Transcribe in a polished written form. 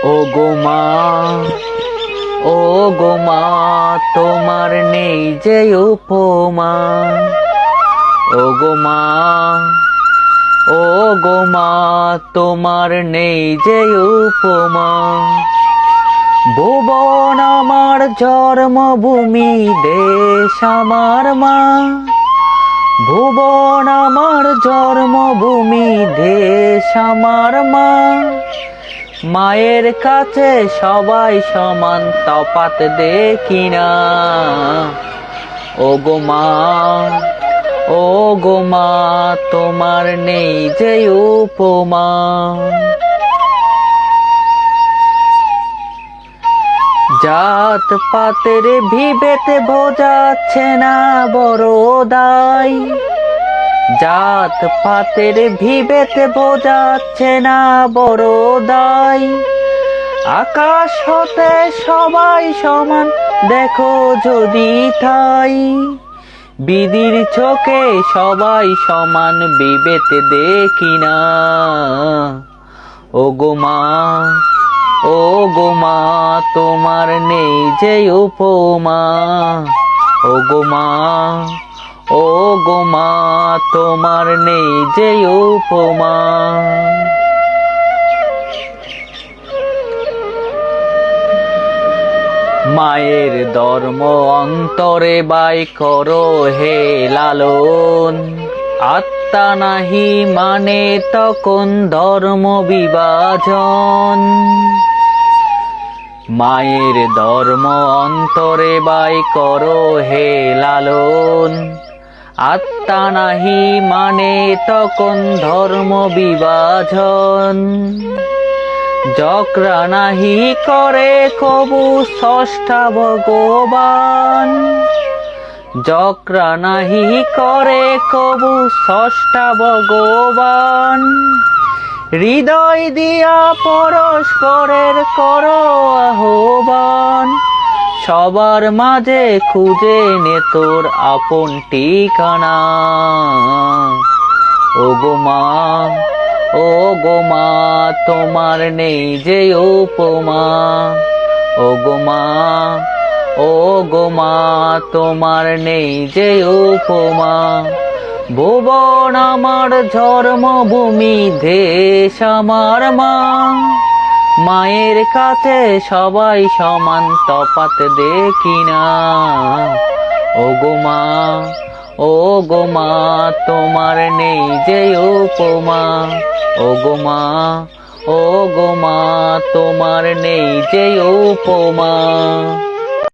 ও গো মা, ও গো মা, তোমার নেই যে উপমা। ও গো মা, ও গো মা, তোমার নেই যে উপমা। ভুবন আমার জন্মভূমি, দেশ আমার মা। ভুবন আমার জন্মভূমি, দেশ আমার মা। মায়ের কাছে সবাই সমান, তফাৎ দেখি না। ও গো মা, ও গো মা, তোমার নেই যে উপমা। জাত পাতের ভিবেতে বোঝাচ্ছে না বড় দায়। জাত পাতের ভিবেতে বোঝাচ্ছে না বড় দায়। আকাশ হতে সবাই সমান, দেখো যদি ঠাই। বিধির চোখে সবাই সমান, বিবেতে দেখি না। ও গো মা, ও গো মা, তোমার নেই যে উপমা। ও গো মা, ও গো মা, তোমার নেই যে উপমা। মায়ের ধর্ম অন্তরে বাই করো হে লালন। আত্মা নাহি মানে তখন ধর্ম বিভাজন। মায়ের ধর্ম অন্তরে বাই করো হে লালন। আত্মা নাহি মানে তখন ধর্ম বিভাজন। যকরা নাহি করে কবু স্রষ্টা ভগবান। যকরা নাহি করে কবু স্রষ্টা ভগবান। হৃদয় দিয়া পরস্পরের করো আহ্বান। সবার মাঝে খুঁজে নে তোর আপন ঠিকানা। ও গো মা, ও গো মা, তোমার নেই যে উপমা। ও গো মা, ও গো মা, তোমার নেই যে উপমা। ভুবন আমার জন্মভূমি, দেশ আমার মা। মায়ের কাছে সবাই সমান, তফাৎ দেখি না। ও গো মা, ও গো মা, তোমার নেই যে উপমা। ও গো মা, ও গো মা, তোমার নেই যে উপমা।